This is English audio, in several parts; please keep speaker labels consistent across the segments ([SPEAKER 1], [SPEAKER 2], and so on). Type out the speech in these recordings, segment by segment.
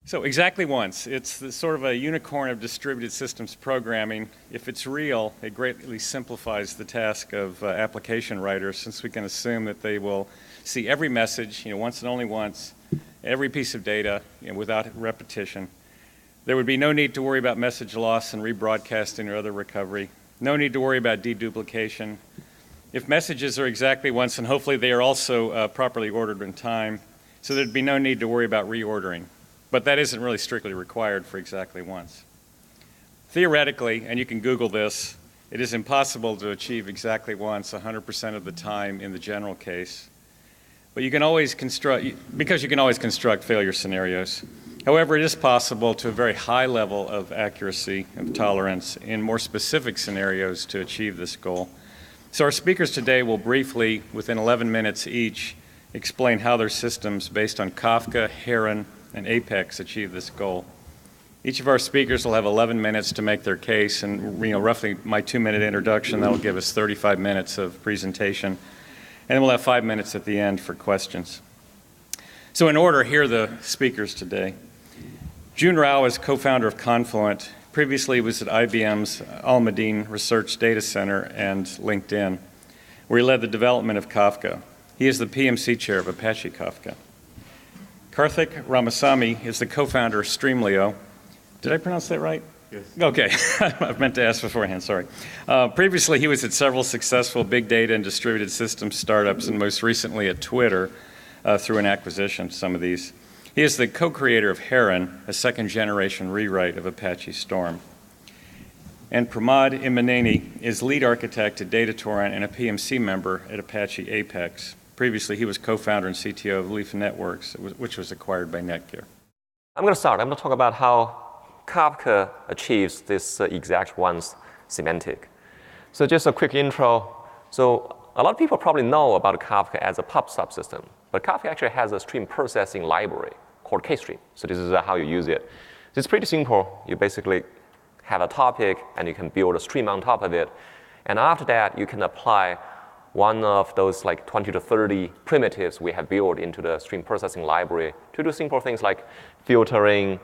[SPEAKER 1] So exactly once. It's sort of a unicorn of distributed systems programming. If it's real, it greatly simplifies the task of application writers, since we can assume that they will see every message, once and only once, every piece of data, without repetition. There would be no need to worry about message loss and rebroadcasting or other recovery. No need to worry about deduplication. If messages are exactly once, and hopefully they are also properly ordered in time, so there'd be no need to worry about reordering. But that isn't really strictly required for exactly once. Theoretically, and you can Google this, it is impossible to achieve exactly once 100% of the time in the general case. But you can always construct, because you can always construct failure scenarios. However, it is possible to a very high level of accuracy and tolerance in more specific scenarios to achieve this goal. So our speakers today will briefly, within 11 minutes each, explain how their systems based on Kafka, Heron, and Apex achieve this goal. Each of our speakers will have 11 minutes to make their case, and roughly my 2-minute introduction, that'll give us 35 minutes of presentation, and we'll have 5 minutes at the end for questions. So in order, here are the speakers today. Jun Rao is co-founder of Confluent. Previously was at IBM's Almadine Research Data Center and LinkedIn, where he led the development of Kafka. He is the PMC chair of Apache Kafka. Karthik Ramasamy is the co-founder of Streamlio. Did I pronounce that right?
[SPEAKER 2] Yes.
[SPEAKER 1] Okay, I've meant to ask beforehand, sorry. Previously, he was at several successful big data and distributed systems startups, and most recently at Twitter through an acquisition, some of these. He is the co-creator of Heron, a second-generation rewrite of Apache Storm. And Pramod Immaneni is lead architect at DataTorrent and a PMC member at Apache Apex. Previously, he was co-founder and CTO of Leaf Networks, which was acquired by Netgear.
[SPEAKER 3] I'm going to start. I'm going to talk about how Kafka achieves this exact once semantic. So just a quick intro. So a lot of people probably know about Kafka as a pub subsystem, but Kafka actually has a stream processing library called KStream. So this is how you use it. It's pretty simple. You basically have a topic, and you can build a stream on top of it. And after that, you can apply one of those like 20 to 30 primitives we have built into the stream processing library to do simple things like filtering,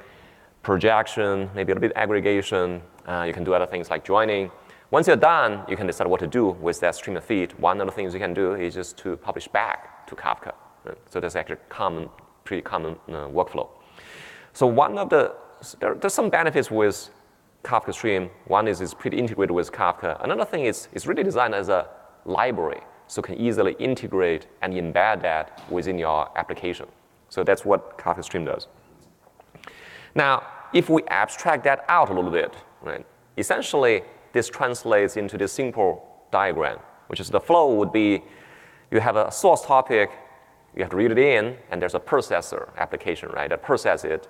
[SPEAKER 3] projection, maybe a little bit aggregation. You can do other things like joining. Once you're done, you can decide what to do with that stream feed. One of the things you can do is just to publish back to Kafka. So that's actually pretty common workflow. So there's some benefits with Kafka Stream. One is it's pretty integrated with Kafka. Another thing is it's really designed as a library, so can easily integrate and embed that within your application. So that's what Kafka Stream does. Now, if we abstract that out a little bit, right, essentially this translates into this simple diagram, which is the flow would be you have a source topic, you have to read it in, and there's a processor application, right, that processes it,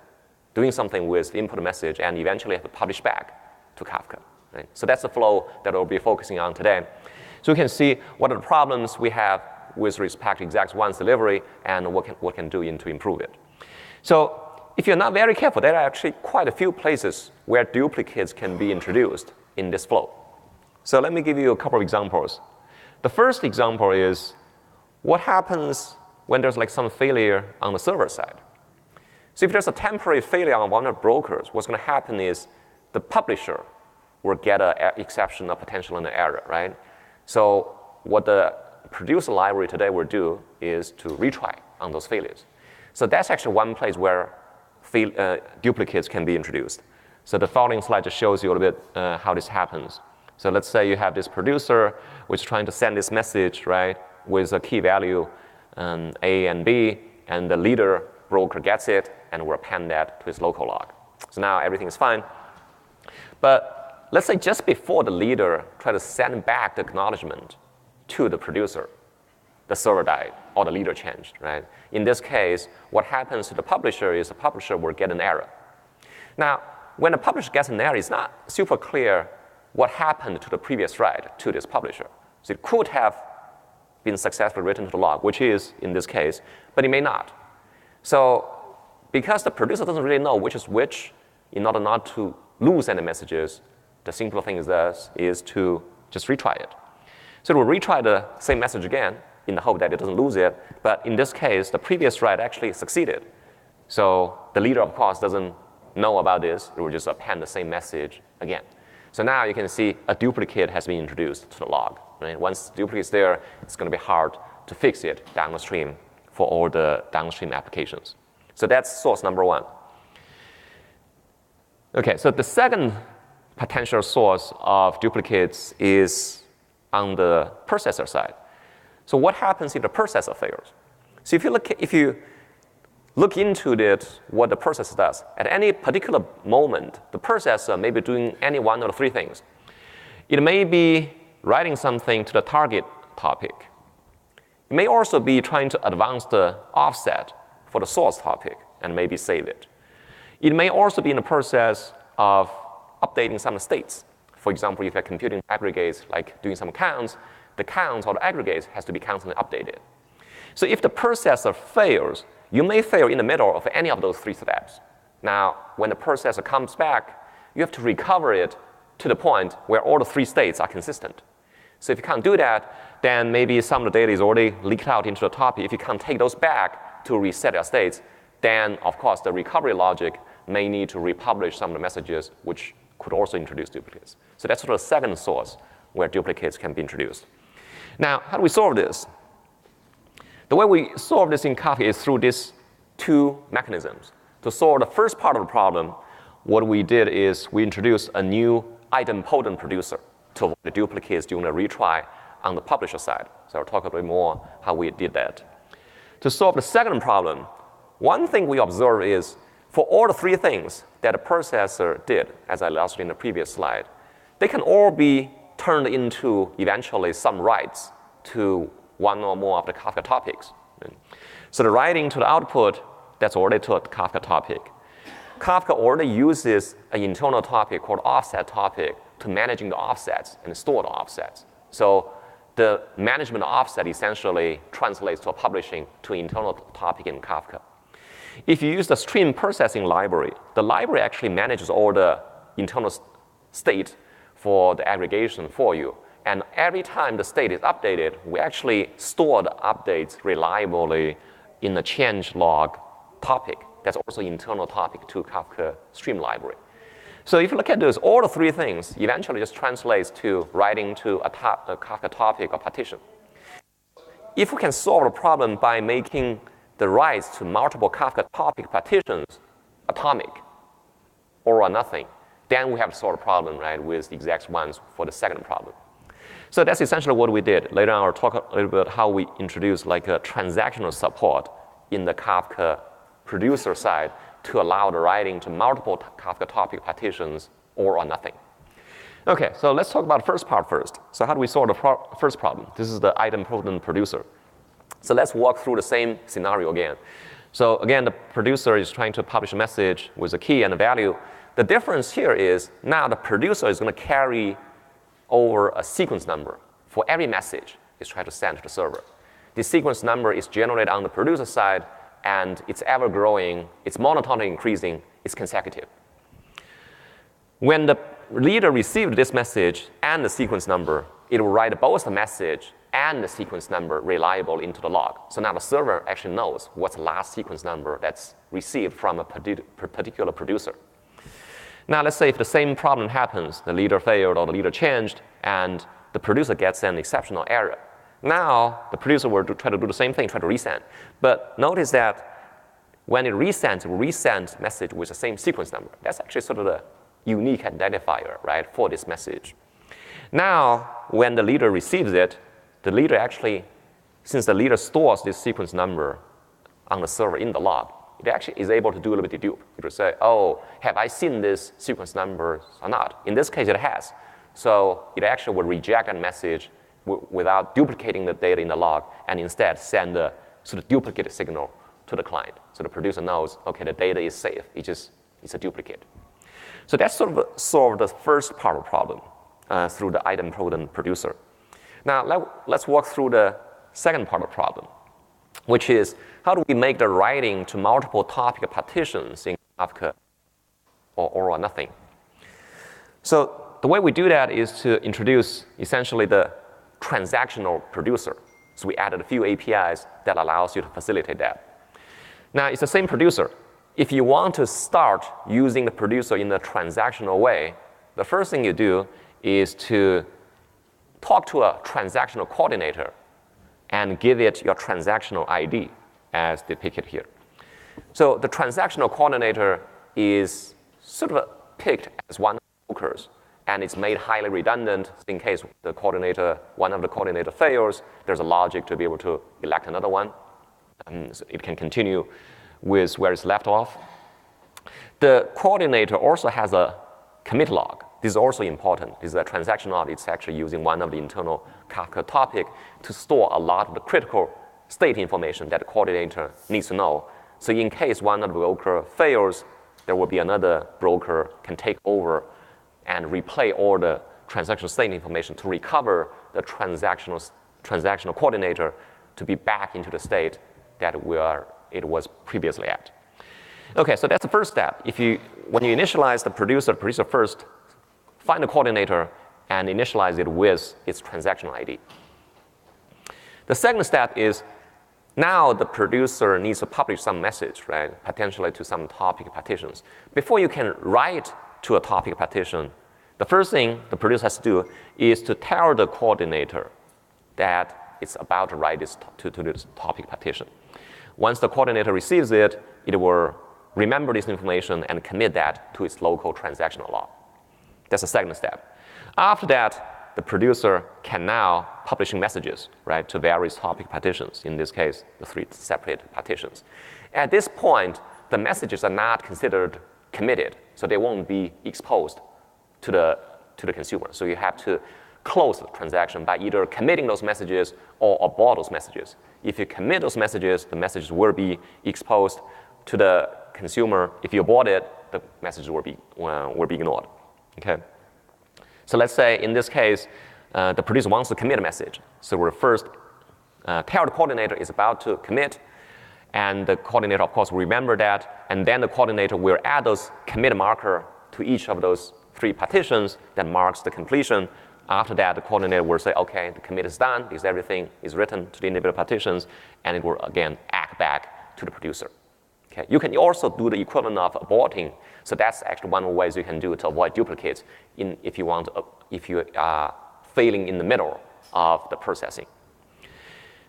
[SPEAKER 3] doing something with the input message, and eventually have to publish back to Kafka. Right? So that's the flow that we'll be focusing on today. So we can see what are the problems we have with respect to exact once delivery and what can do to improve it. So if you're not very careful, there are actually quite a few places where duplicates can be introduced in this flow. So let me give you a couple of examples. The first example is what happens when there's like some failure on the server side. So if there's a temporary failure on one of the brokers, what's going to happen is the publisher will get an exception, a potential, and an error, right? So what the producer library today will do is to retry on those failures. So that's actually one place where duplicates can be introduced. So the following slide just shows you a little bit how this happens. So let's say you have this producer which is trying to send this message, right, with a key value A and B, and the leader broker gets it and will append that to his local log. So now everything is fine. But let's say just before the leader tries to send back the acknowledgement to the producer, the server died or the leader changed, right? In this case, what happens to the publisher is the publisher will get an error. Now, when the publisher gets an error, it's not super clear what happened to the previous write to this publisher. So it could have been successfully written to the log, which is in this case, but it may not. So because the producer doesn't really know which is which, in order not to lose any messages, the simple thing is to just retry it. So it will retry the same message again in the hope that it doesn't lose it. But in this case, the previous write actually succeeded. So the leader, of course, doesn't know about this. It will just append the same message again. So now you can see a duplicate has been introduced to the log. Right? Once the duplicate is there, it's going to be hard to fix it downstream for all the downstream applications. So that's source number one. Okay, so the second potential source of duplicates is on the processor side. So what happens if the processor fails? So if you look into it, what the processor does, at any particular moment, the processor may be doing any one of the three things. It may be writing something to the target topic. It may also be trying to advance the offset for the source topic and maybe save it. It may also be in the process of updating some states. For example, if you're computing aggregates, like doing some counts, the counts or the aggregates has to be constantly updated. So if the processor fails, you may fail in the middle of any of those three steps. Now, when the processor comes back, you have to recover it to the point where all the three states are consistent. So if you can't do that, then maybe some of the data is already leaked out into the topic. If you can't take those back to reset your states, then of course the recovery logic may need to republish some of the messages, which could also introduce duplicates. So that's sort of the second source where duplicates can be introduced. Now, how do we solve this? The way we solve this in Kafka is through these two mechanisms. To solve the first part of the problem, what we did is we introduced a new idempotent producer to avoid the duplicates during the retry on the publisher side. So I'll talk a bit more how we did that. To solve the second problem, one thing we observe is for all the three things that the processor did, as I illustrated in the previous slide, they can all be turned into eventually some writes to one or more of the Kafka topics. So the writing to the output, that's already to a Kafka topic. Kafka already uses an internal topic called offset topic to managing the offsets and store the offsets. So the management of offset essentially translates to a publishing to an internal topic in Kafka. If you use the stream processing library, the library actually manages all the internal state for the aggregation for you. And every time the state is updated, we actually store the updates reliably in the change log topic. That's also internal topic to Kafka stream library. So if you look at this, all the three things eventually just translates to writing to a Kafka topic or partition. If we can solve the problem by making the writes to multiple Kafka topic partitions atomic or nothing, then we have to solve the problem, right, with the exact ones for the second problem. So that's essentially what we did. Later on, I'll talk a little bit how we introduced like a transactional support in the Kafka producer side to allow the writing to multiple Kafka topic partitions or nothing. Okay, so let's talk about the first part first. So how do we solve the first problem? This is the idempotent producer. So let's walk through the same scenario again. So again, the producer is trying to publish a message with a key and a value. The difference here is now the producer is going to carry over a sequence number for every message it's trying to send to the server. This sequence number is generated on the producer side, and it's ever growing, it's monotonically increasing, it's consecutive. When the reader received this message and the sequence number, it will write both the message and the sequence number reliable into the log. So now the server actually knows what's the last sequence number that's received from a particular producer. Now let's say if the same problem happens, the leader failed or the leader changed, and the producer gets an exceptional error. Now the producer will try to do the same thing, try to resend. But notice that when it resends, it will resend message with the same sequence number. That's actually sort of the unique identifier, right, for this message. Now, when the leader receives it, the leader actually, since the leader stores this sequence number on the server in the log, it actually is able to do a little bit of dedupe. It will say, oh, have I seen this sequence number or not? In this case, it has. So it actually will reject that message without duplicating the data in the log, and instead send a sort of duplicate signal to the client. So the producer knows, okay, the data is safe. It's a duplicate. So that's sort of solved the first part of the problem through the idempotent producer. Now let's walk through the second part of the problem, which is how do we make the writing to multiple topic partitions in Kafka or nothing? So the way we do that is to introduce essentially the transactional producer. So we added a few APIs that allows you to facilitate that. Now it's the same producer. if you want to start using the producer in a transactional way, the first thing you do is to talk to a transactional coordinator and give it your transactional ID as depicted here. So the transactional coordinator is sort of picked as one of the brokers, and it's made highly redundant in case the coordinator, one of the coordinator fails, there's a logic to be able to elect another one. So it can continue with where it's left off. The coordinator also has a commit log. This is also important. This is a transaction log. It's actually using one of the internal Kafka topic to store a lot of the critical state information that the coordinator needs to know. So in case one of the broker fails, there will be another broker can take over and replay all the transactional state information to recover the transactional coordinator to be back into the state that it was previously at. Okay, so that's the first step. When you initialize the producer first find the coordinator and initialize it with its transactional ID. The second step is now the producer needs to publish some message, right? Potentially to some topic partitions. Before you can write to a topic partition, the first thing the producer has to do is to tell the coordinator that it's about to write this to this topic partition. Once the coordinator receives it, it will remember this information and commit that to its local transactional log. That's the second step. After that, the producer can now publish messages, right, to various topic partitions, in this case, the 3 separate partitions. At this point, the messages are not considered committed, so they won't be exposed to the consumer. So you have to close the transaction by either committing those messages or abort those messages. If you commit those messages, the messages will be exposed to the consumer. If you abort it, the messages will be ignored. Okay. So let's say in this case, the producer wants to commit a message. So we'll first tell the coordinator is about to commit, and the coordinator, of course, will remember that, and then the coordinator will add those commit marker to each of those 3 partitions that marks the completion. After that, the coordinator will say, okay, the commit is done because everything is written to the individual partitions, and it will again act back to the producer. Okay. You can also do the equivalent of aborting. So that's actually one of the ways you can do to avoid duplicates if you are failing in the middle of the processing.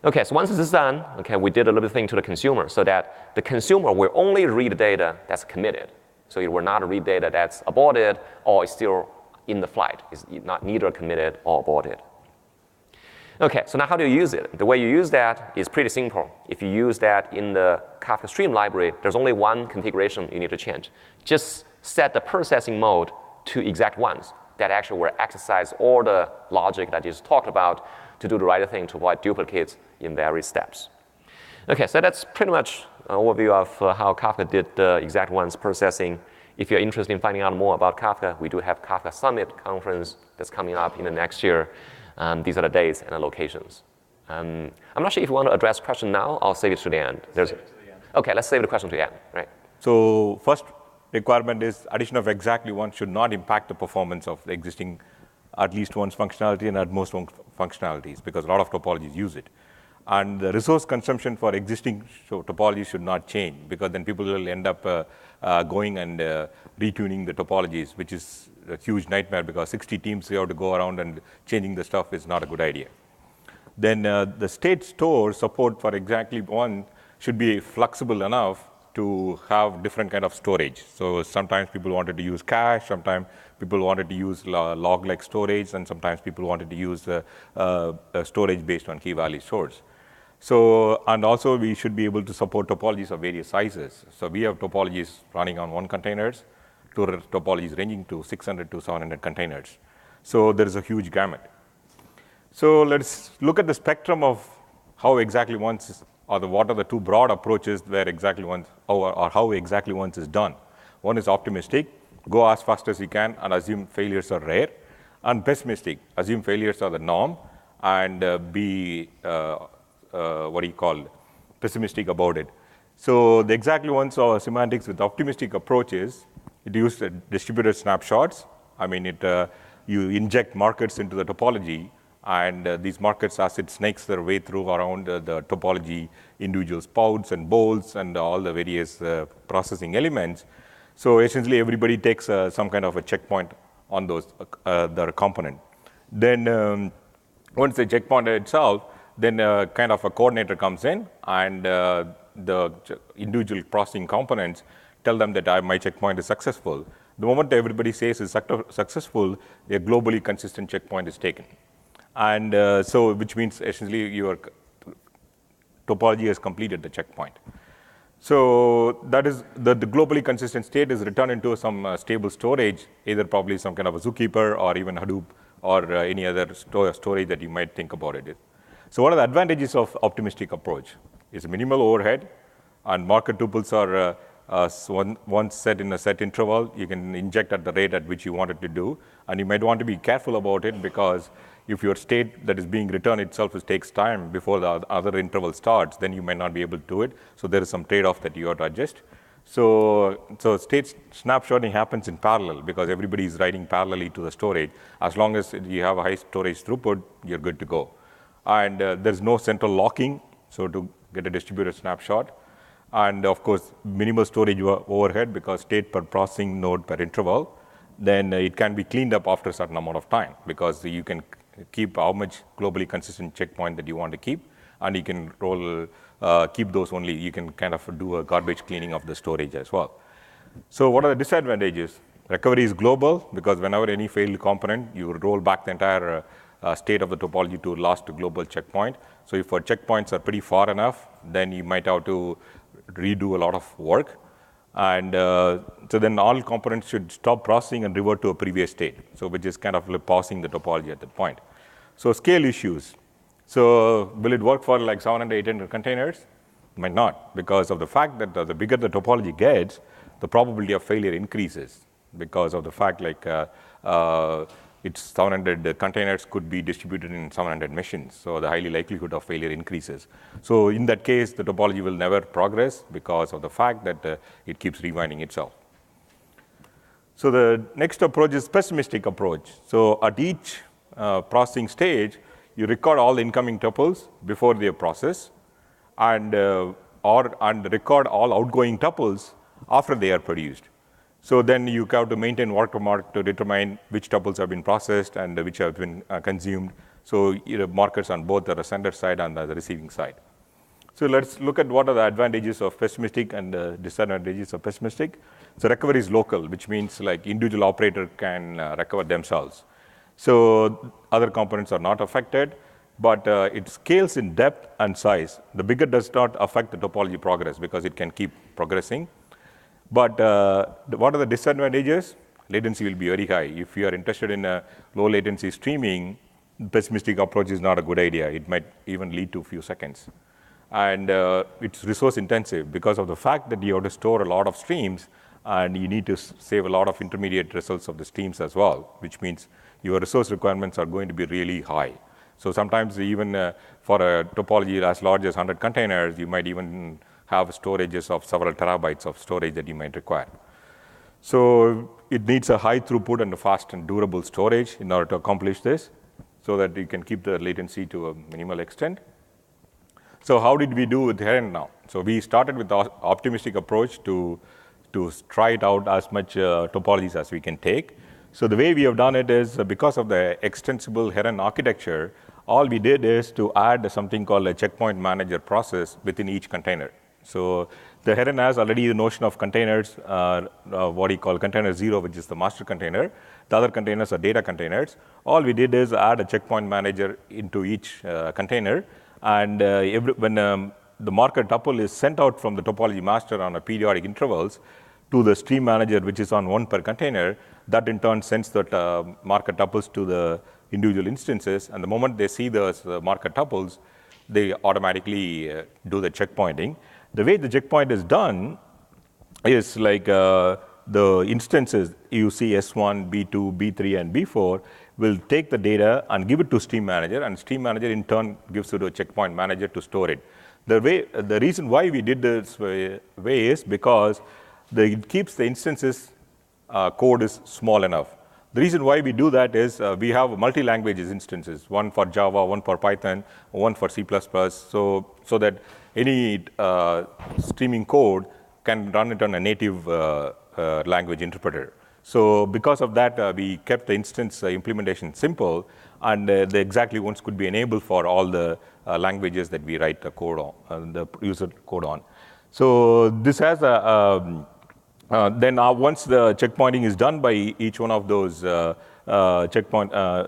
[SPEAKER 3] Okay, so once this is done, okay, we did a little thing to the consumer so that the consumer will only read data that's committed. So it will not read data that's aborted or is still in the flight. It's neither committed or aborted. Okay, so now how do you use it? The way you use that is pretty simple. If you use that in the Kafka Stream library, there's only one configuration you need to change. Just set the processing mode to exact ones. That actually will exercise all the logic that you just talked about to do the right thing to avoid duplicates in various steps. Okay, so that's pretty much an overview of how Kafka did the exact ones processing. If you're interested in finding out more about Kafka, we do have Kafka Summit conference that's coming up in the next year. These are the dates and the locations. I'm not sure if you want to address the question now. I'll save it to the end.
[SPEAKER 1] Save it to the end.
[SPEAKER 3] Okay, let's save the question to the end. Right.
[SPEAKER 2] So first requirement is addition of exactly one should not impact the performance of the existing at least one's functionality and at most one functionalities, because a lot of topologies use it. And the resource consumption for existing topologies should not change, because then people will end up going and retuning the topologies, which is a huge nightmare, because 60 teams you have to go around and changing the stuff is not a good idea. Then the state store support for exactly one should be flexible enough to have different kind of storage. So sometimes people wanted to use cache, sometimes people wanted to use log-like storage, and sometimes people wanted to use storage based on key value stores. So, and also we should be able to support topologies of various sizes. So we have topologies running on 1 containers, to topologies ranging to 600 to 700 containers. So there is a huge gamut. So let's look at the spectrum of how exactly once, or what are the 2 broad approaches where exactly once, or how exactly once is done. One is optimistic, go as fast as you can and assume failures are rare. And pessimistic, assume failures are the norm and be pessimistic about it. So the exactly ones are semantics with optimistic approaches. It uses distributed snapshots. I mean, you inject markers into the topology, And these markers, as it snakes their way through around the topology, individual spouts and bowls and all the various processing elements. So essentially, everybody takes some kind of a checkpoint on those the component. Then once the checkpoint itself, then kind of a coordinator comes in, and the individual processing components tell them that my checkpoint is successful. The moment everybody says it's successful, a globally consistent checkpoint is taken. And so, which means essentially your topology has completed the checkpoint. So that is the globally consistent state is returned into some stable storage, either probably some kind of a zookeeper or even Hadoop or any other storage that you might think about it. So what are the advantages of optimistic approach? It's minimal overhead, and marker tuples are once set in a set interval. You can inject at the rate at which you want it to do, and you might want to be careful about it, because if your state that is being returned itself takes time before the other interval starts, then you might not be able to do it. So there is some trade-off that you have to adjust. So state snapshotting happens in parallel, because everybody is writing parallelly to the storage. As long as you have a high storage throughput, you're good to go. And there's no central locking, so to get a distributed snapshot. And of course, minimal storage overhead, because state per processing node per interval, then it can be cleaned up after a certain amount of time, because you can keep how much globally consistent checkpoint that you want to keep, and you can keep those only. You can kind of do a garbage cleaning of the storage as well. So what are the disadvantages? Recovery is global, because whenever any failed component, you roll back the entire state of the topology to last global checkpoint. So if our checkpoints are pretty far enough, then you might have to redo a lot of work. And so then all components should stop processing and revert to a previous state, so which is kind of like pausing the topology at that point. So scale issues. So will it work for like 700, 800 containers? Might not, because of the fact that the bigger the topology gets, the probability of failure increases, because of the fact like it's 700 containers could be distributed in 700 machines. So the highly likelihood of failure increases. So in that case, the topology will never progress, because of the fact that it keeps rewinding itself. So the next approach is pessimistic approach. So at each processing stage, you record all the incoming tuples before they are processed, and record all outgoing tuples after they are produced. So then you have to maintain watermark to determine which tuples have been processed and which have been consumed. So markers on both the sender side and the receiving side. So let's look at what are the advantages of pessimistic and disadvantages of pessimistic. So recovery is local, which means like individual operator can recover themselves. So other components are not affected, but it scales in depth and size. The bigger does not affect the topology progress, because it can keep progressing. But what are the disadvantages? Latency will be very high. If you are interested in a low latency streaming, pessimistic approach is not a good idea. It might even lead to a few seconds. And it's resource intensive, because of the fact that you have to store a lot of streams, and you need to save a lot of intermediate results of the streams as well, which means your resource requirements are going to be really high. So sometimes even for a topology as large as 100 containers, you might even have storages of several terabytes of storage that you might require. So it needs a high throughput and a fast and durable storage in order to accomplish this, so that you can keep the latency to a minimal extent. So how did we do with Heron now? So we started with the optimistic approach to try it out as much topologies as we can take. So the way we have done it is, because of the extensible Heron architecture, all we did is to add something called a checkpoint manager process within each container. So the Heron has already the notion of containers, what you call container 0, which is the master container. The other containers are data containers. All we did is add a checkpoint manager into each container. And when the marker tuple is sent out from the topology master on a periodic intervals to the stream manager, which is on one per container, that in turn sends that marker tuples to the individual instances. And the moment they see those marker tuples, they automatically do the checkpointing. The way the checkpoint is done is like the instances you see S1, B2, B3, and B4 will take the data and give it to stream manager, and stream manager in turn gives it to a checkpoint manager to store it. The reason why we did this way is because it keeps the instances code is small enough. The reason why we do that is we have multi-languages instances, one for Java, one for Python, one for C++, so that any streaming code can run it on a native language interpreter. So because of that, we kept the instance implementation simple, and the exactly ones could be enabled for all the languages that we write the code on, the user code on. So this has a then once the checkpointing is done by each one of those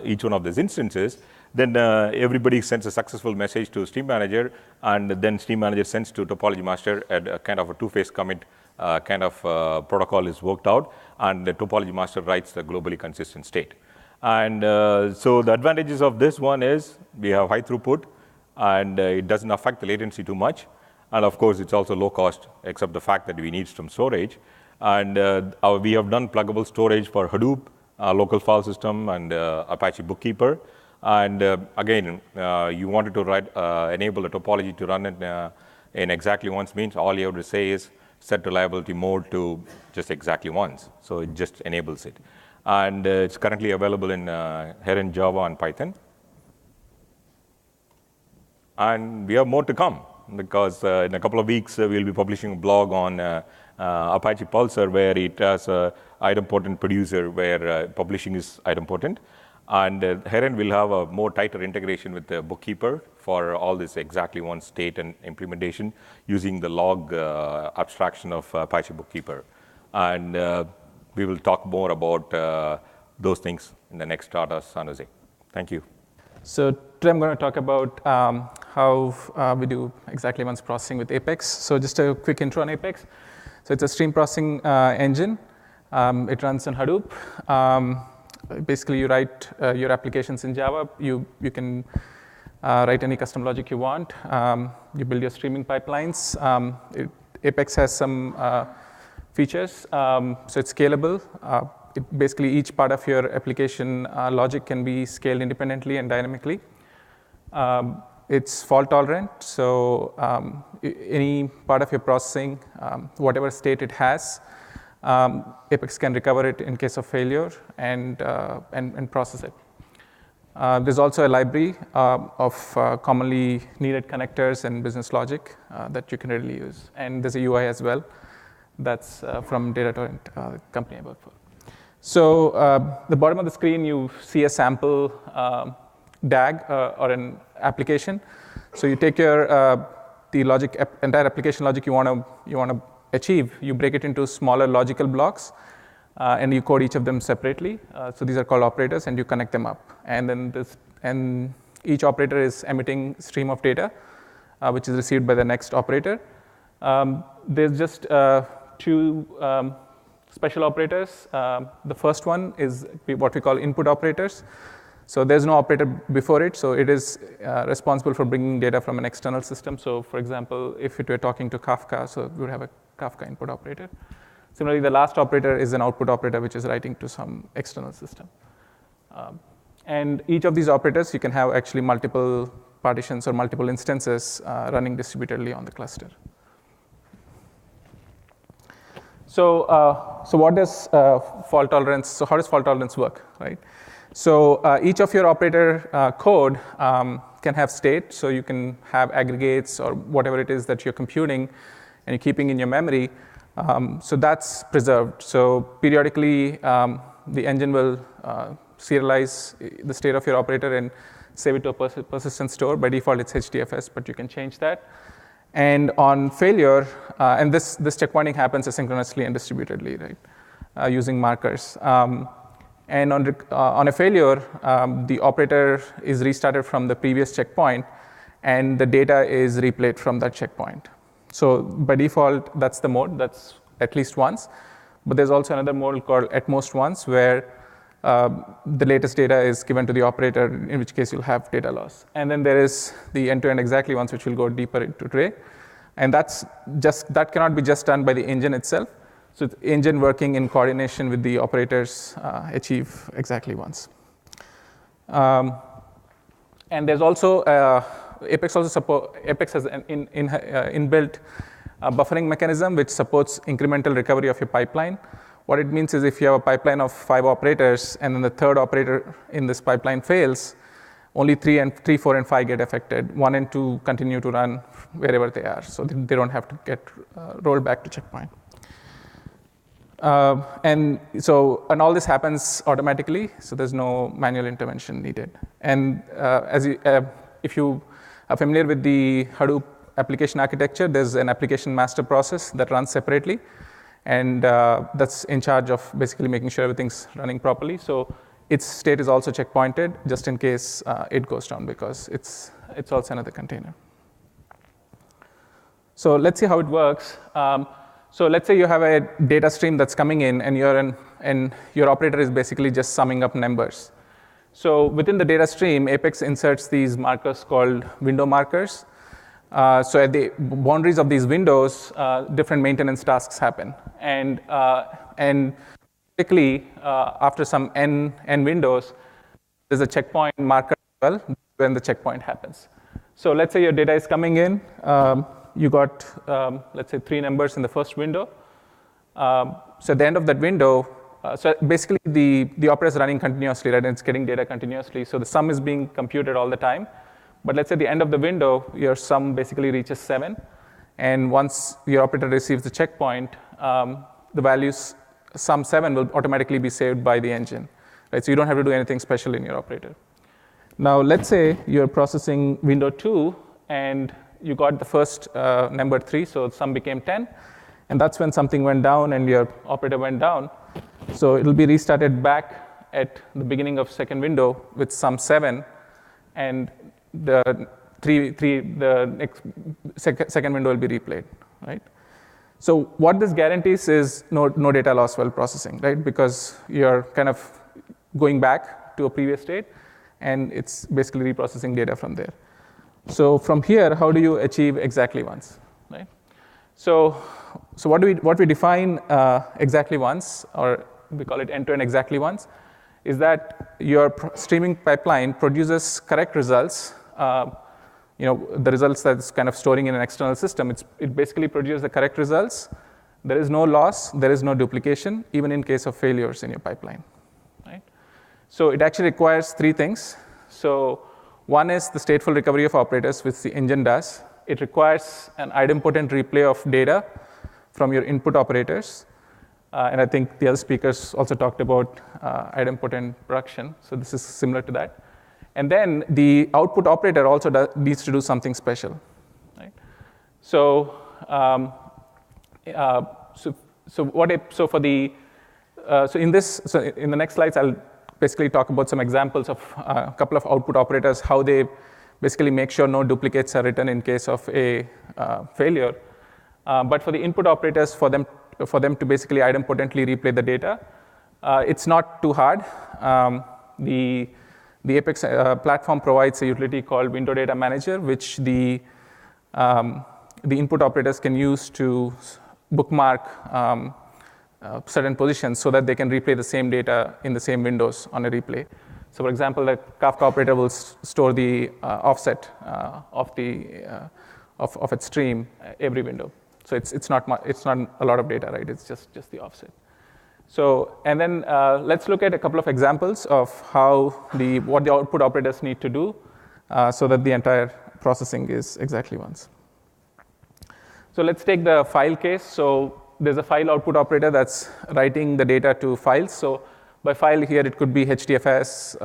[SPEAKER 2] each one of those instances, then everybody sends a successful message to Stream Manager, and then Stream Manager sends to Topology Master at a kind of a two-phase commit kind of protocol is worked out, and the Topology Master writes the globally consistent state. And so the advantages of this one is we have high throughput, and it doesn't affect the latency too much. And of course, it's also low cost, except the fact that we need some storage. And we have done pluggable storage for Hadoop, local file system, and Apache Bookkeeper. And again, you wanted to enable a topology to run it in exactly once means all you have to say is set reliability mode to just exactly once. So it just enables it. And it's currently available in Heron, Java, and Python. And we have more to come, because in a couple of weeks, we'll be publishing a blog on Apache Pulsar, where it has a idempotent producer where publishing is idempotent. And Heron will have a more tighter integration with the Bookkeeper for all this exactly one state and implementation using the log abstraction of Apache Bookkeeper. And we will talk more about those things in the next Strata San Jose. Thank you.
[SPEAKER 4] So today I'm going to talk about how we do exactly once processing with Apex. So just a quick intro on Apex. So it's a stream processing engine. It runs on Hadoop. Basically, you write your applications in Java. You can write any custom logic you want. You build your streaming pipelines. Apex has some features. So it's scalable. Basically, each part of your application logic can be scaled independently and dynamically. It's fault tolerant, so any part of your processing, whatever state it has, Apex can recover it in case of failure and process it. There's also a library of commonly needed connectors and business logic that you can readily use. And there's a UI as well. That's from DataTorrent, company I work for. So the bottom of the screen, you see a sample DAG or an application. So you take your the logic, entire application logic you want to achieve. You break it into smaller logical blocks, and you code each of them separately. So these are called operators, and you connect them up. And then each operator is emitting stream of data, which is received by the next operator. There's just two special operators. The first one is what we call input operators. So there's no operator before it, so it is responsible for bringing data from an external system. So for example, if it were talking to Kafka, so we would have a Kafka input operator. Similarly, the last operator is an output operator, which is writing to some external system. And each of these operators, you can have actually multiple partitions or multiple instances running distributedly on the cluster. So what does fault tolerance? So how does fault tolerance work, right? So each of your operator code can have state. So you can have aggregates or whatever it is that you're computing and you're keeping in your memory. So that's preserved. So periodically, the engine will serialize the state of your operator and save it to a persistent store. By default, it's HDFS, but you can change that. And on failure, and this checkpointing happens asynchronously and distributedly, right, using markers. And on a failure, the operator is restarted from the previous checkpoint, and the data is replayed from that checkpoint. So by default, that's the mode. That's at least once. But there's also another mode called at most once, where the latest data is given to the operator, in which case you'll have data loss. And then there is the end-to-end exactly once, which will go deeper into today. And that cannot be just done by the engine itself. So the engine working in coordination with the operators achieve exactly once. And there's also Apex has an inbuilt buffering mechanism which supports incremental recovery of your pipeline. What it means is if you have a pipeline of 5 operators and then the third operator in this pipeline fails, only 3, 4, and 5 get affected. 1 and 2 continue to run wherever they are, so they don't have to get rolled back to checkpoint. And all this happens automatically, so there's no manual intervention needed. And if you are familiar with the Hadoop application architecture, there's an application master process that runs separately, and that's in charge of basically making sure everything's running properly. So its state is also checkpointed just in case it goes down, because it's also another container. So let's see how it works. So let's say you have a data stream that's coming in, and your operator is basically just summing up numbers. So within the data stream, Apex inserts these markers called window markers. So at the boundaries of these windows, different maintenance tasks happen. And typically, after some n windows, there's a checkpoint marker as well when the checkpoint happens. So let's say your data is coming in. You got, let's say, 3 numbers in the first window. So at the end of that window, so basically the operator is running continuously, right? And it's getting data continuously. So the sum is being computed all the time. But let's say at the end of the window, your sum basically reaches 7. And once your operator receives the checkpoint, the values sum 7 will automatically be saved by the engine, right? So you don't have to do anything special in your operator. Now, let's say you're processing window 2, and you got the first number 3, so sum became 10. And that's when something went down and your operator went down. So it'll be restarted back at the beginning of second window with sum 7, and the next second window will be replayed, right? So what this guarantees is no data loss while processing, right? Because you're kind of going back to a previous state, and it's basically reprocessing data from there. So from here, how do you achieve exactly once, right? So what we define exactly once, or we call it end-to-end exactly once, is that your streaming pipeline produces correct results. The results that's kind of storing in an external system. It basically produces the correct results. There is no loss. There is no duplication, even in case of failures in your pipeline, right? So it actually requires 3 things. So one is the stateful recovery of operators, which the engine does. It requires an idempotent replay of data from your input operators. And I think the other speakers also talked about idempotent production. So this is similar to that. And then the output operator also needs to do something special, right? So in the next slides, I'll basically talk about some examples of a couple of output operators, how they basically make sure no duplicates are written in case of a failure. But for the input operators, for them to basically idempotently replay the data, it's not too hard. The Apex platform provides a utility called Window Data Manager, which the input operators can use to bookmark certain positions so that they can replay the same data in the same windows on a replay. So for example, the Kafka operator will store the offset of its stream every window. So it's not a lot of data, right? It's just the offset. So, and then let's look at a couple of examples of what the output operators need to do so that the entire processing is exactly once. So let's take the file case. So there's a file output operator that's writing the data to files. So by file here, it could be HDFS,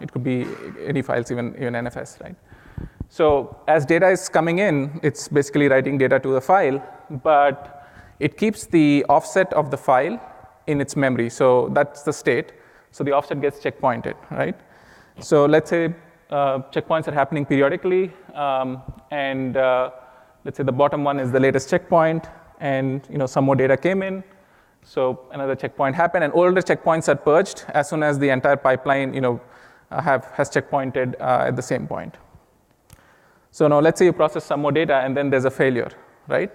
[SPEAKER 4] it could be any files, even NFS, right? So as data is coming in, it's basically writing data to the file, but it keeps the offset of the file in its memory. So that's the state. So the offset gets checkpointed, right? So let's say checkpoints are happening periodically, and let's say the bottom one is the latest checkpoint, and some more data came in. So another checkpoint happened, and older checkpoints are purged as soon as the entire pipeline has checkpointed at the same point. So now let's say you process some more data, and then there's a failure, right?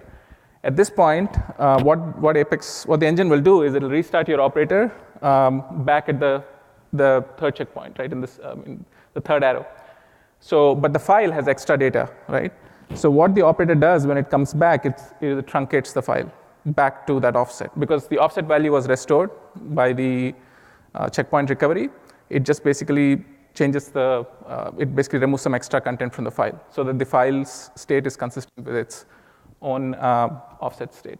[SPEAKER 4] At this point, what the engine will do is it'll restart your operator back at the third checkpoint, right? In the third arrow. So, but the file has extra data, right? So what the operator does when it comes back, it truncates the file, back to that offset. Because the offset value was restored by the checkpoint recovery, it just basically changes it basically removes some extra content from the file so that the file's state is consistent with its own offset state.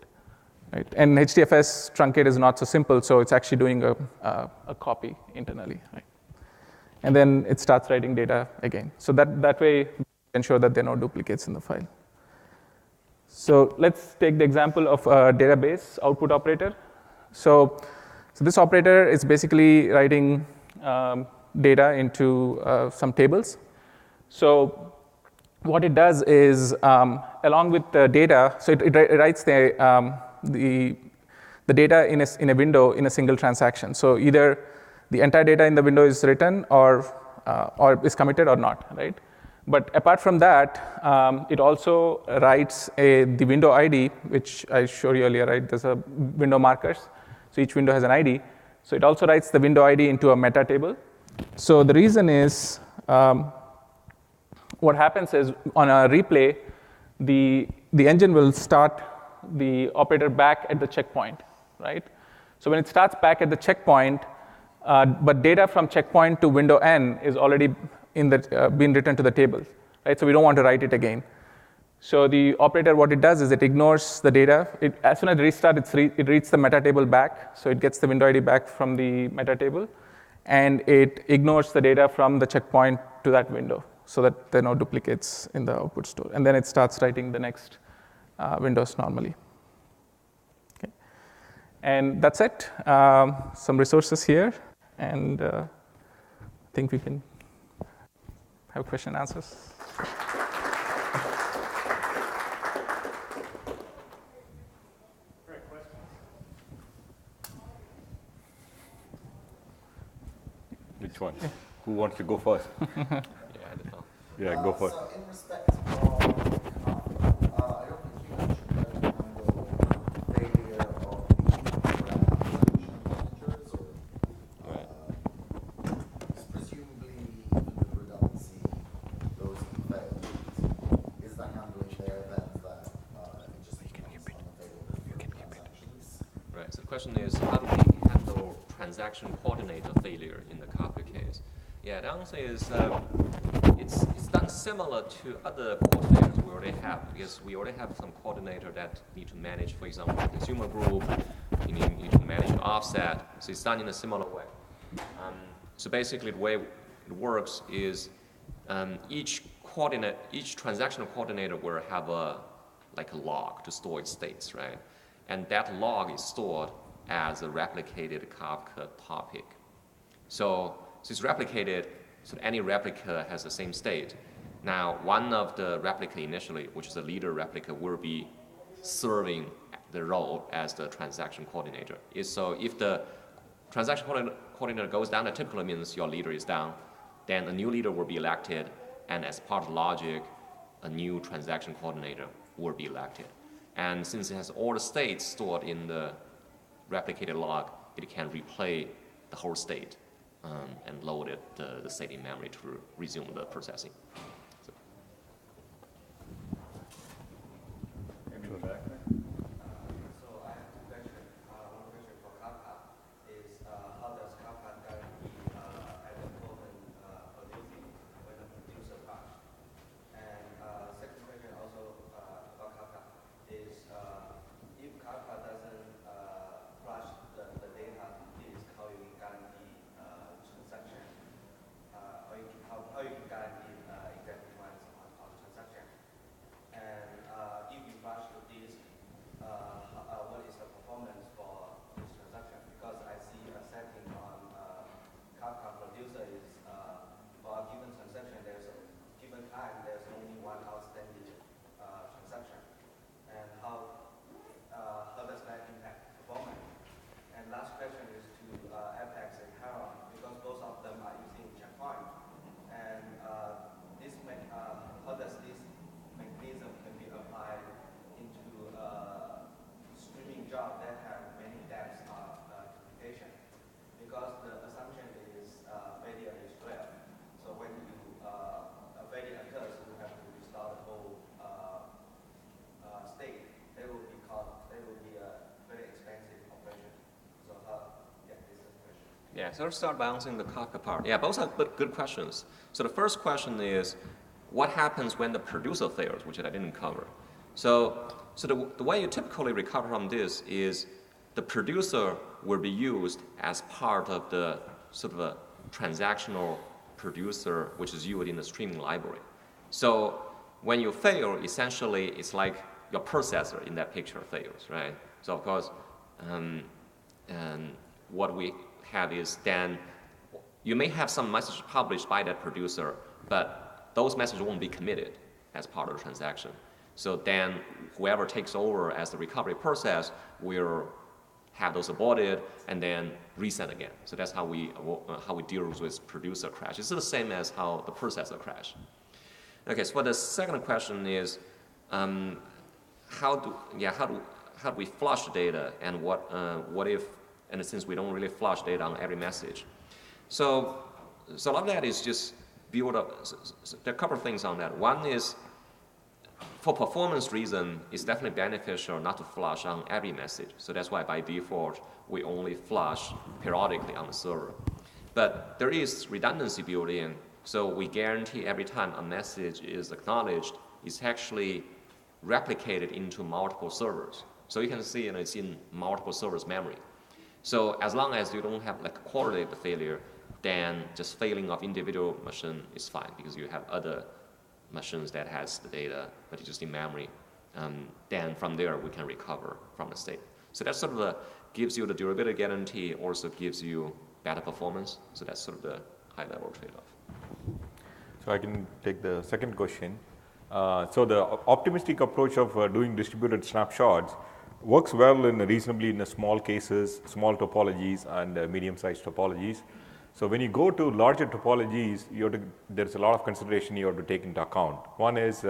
[SPEAKER 4] Right? And HDFS truncate is not so simple, so it's actually doing a copy internally. Right? And then it starts writing data again. So that way, ensure that there are no duplicates in the file. So let's take the example of a database output operator. So this operator is basically writing data into some tables. So what it does is, along with the data, so it writes the data in a window in a single transaction. So either the entire data in the window is written or is committed or not, right? But apart from that, it also writes the window ID, which I showed you earlier, right? There's a window markers. So each window has an ID. So it also writes the window ID into a meta table. So the reason is, what happens is on a replay, the engine will start the operator back at the checkpoint, right? So when it starts back at the checkpoint, but data from checkpoint to window n is already been written to the table, right? So we don't want to write it again. So the operator, what it does is it ignores the data. As soon as it restarts, it reads the meta table back. So it gets the window ID back from the meta table. And it ignores the data from the checkpoint to that window so that there are no duplicates in the output store. And then it starts writing the next windows normally. Okay. And that's it. Some resources here. And I think we can have question and answers.
[SPEAKER 2] Which one? Who wants to go first?
[SPEAKER 3] Yeah, I don't know.
[SPEAKER 2] Yeah, go first.
[SPEAKER 5] So in respect of I don't think you mentioned that handle failure of managers or presumably even with redundancy, those who failed. Is the handling there then that it just becomes unavailable for transactions?
[SPEAKER 3] Right. So the question is, how do we handle transaction coordinator failure in the Kafka case? Yeah, the answer is it's done similar to other coordinators we already have, because we already have some coordinator that need to manage, for example, the consumer group, you need to manage the offset. So it's done in a similar way. So basically, the way it works is each transactional coordinator will have a log to store its states, right? And that log is stored as a replicated Kafka topic. So it's replicated, so any replica has the same state. Now, one of the replica initially, which is the leader replica, will be serving the role as the transaction coordinator. So if the transaction coordinator goes down, that typically means your leader is down. Then a new leader will be elected, and as part of logic, a new transaction coordinator will be elected. And since it has all the states stored in the replicated log, it can replay the whole state and load it, the state in memory to resume the processing. So.
[SPEAKER 2] Maybe in the back there?
[SPEAKER 6] So I have two questions. One question for Kafka is how does Kafka guarantee at the moment producing when the producer flash? And second question also about Kafka is if Kafka doesn't flash the data to disk, how you can guarantee transaction? How you can guarantee
[SPEAKER 3] Yeah, so let's start by answering the Kafka part. Yeah, both are good questions. So the first question is, what happens when the producer fails, which I didn't cover? So the way you typically recover from this is the producer will be used as part of the sort of a transactional producer, which is used in the streaming library. So when you fail, essentially, it's like your processor in that picture fails, right? So of course, and what we have is then you may have some message published by that producer, but those messages won't be committed as part of the transaction. So then whoever takes over as the recovery process will have those aborted and then reset again. So that's how we deal with producer crash. It's the same as how the processor crash. Okay, so for the second question is, how do we flush data, and what if, and since we don't really flush data on every message. So a lot of that is just build up. So there are a couple of things on that. One is, for performance reason, it's definitely beneficial not to flush on every message. So that's why by default, we only flush periodically on the server. But there is redundancy built in, so we guarantee every time a message is acknowledged, it's actually replicated into multiple servers. So you can see it's in multiple servers' memory. So as long as you don't have like a correlated failure, then just failing of individual machine is fine because you have other machines that has the data, but it's just in memory. Then from there, we can recover from the state. So that sort of gives you the durability guarantee, also gives you better performance. So that's sort of the high-level trade-off.
[SPEAKER 2] So I can take the second question. So the optimistic approach of doing distributed snapshots works well in reasonably small cases, small topologies, and medium-sized topologies. So when you go to larger topologies, there's a lot of consideration you have to take into account. One is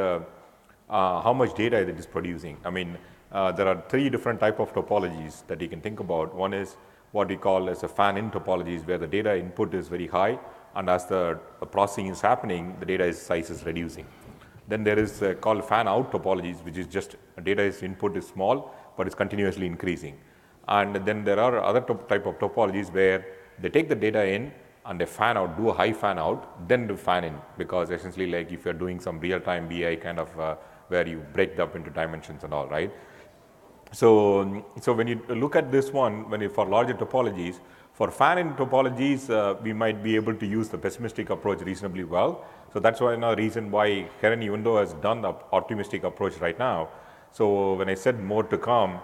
[SPEAKER 2] how much data it is producing. I mean, there are three different types of topologies that you can think about. One is what we call as a fan-in topologies, where the data input is very high, and as the processing is happening, the data size is reducing. Then there is called fan-out topologies, which is just data input is small, but it's continuously increasing. And then there are other type of topologies where they take the data in and they fan out, do a high fan out, then do fan in, because essentially like if you're doing some real-time BI kind of where you break it up into dimensions and all, right? So when you look at this one, for larger topologies, for fan-in topologies, we might be able to use the pessimistic approach reasonably well. So that's why another reason why Heron, even though has done the optimistic approach right now. So when I said more to come,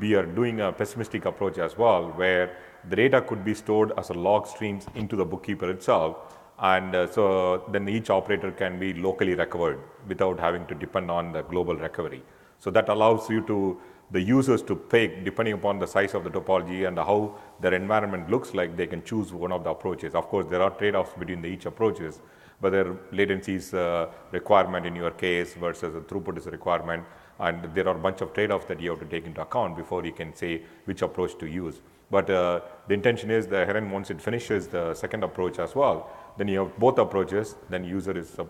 [SPEAKER 2] we are doing a pessimistic approach as well, where the data could be stored as a log streams into the bookkeeper itself. And so then each operator can be locally recovered without having to depend on the global recovery. So that allows the users to pick, depending upon the size of the topology and how their environment looks like, they can choose one of the approaches. Of course, there are trade-offs between each approaches, whether latency is a requirement in your case versus the throughput is a requirement. And there are a bunch of trade-offs that you have to take into account before you can say which approach to use. But the intention is the Heron, once it finishes the second approach as well, then you have both approaches, then user is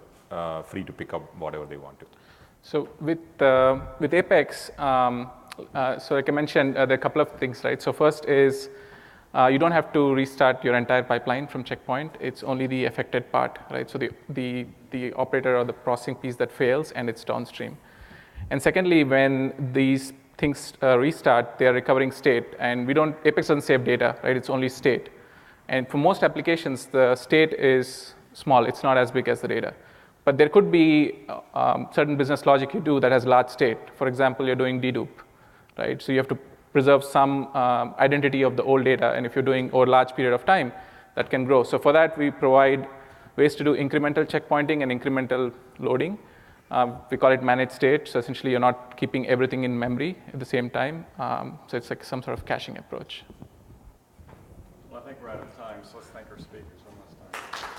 [SPEAKER 2] free to pick up whatever they want to.
[SPEAKER 4] So with Apex, so like I mentioned, there are a couple of things, right? So first is you don't have to restart your entire pipeline from checkpoint. It's only the affected part, right? So the operator or the processing piece that fails, and it's downstream. And secondly, when these things restart, they are recovering state, and Apex doesn't save data, right? It's only state. And for most applications, the state is small. It's not as big as the data. But there could be certain business logic you do that has large state. For example, you're doing dedupe, right? So you have to preserve some identity of the old data, and if you're doing over a large period of time, that can grow. So for that, we provide ways to do incremental checkpointing and incremental loading. We call it managed state. So essentially, you're not keeping everything in memory at the same time. So it's like some sort of caching approach.
[SPEAKER 1] Well, I think we're out of time, so let's thank our speakers one last time.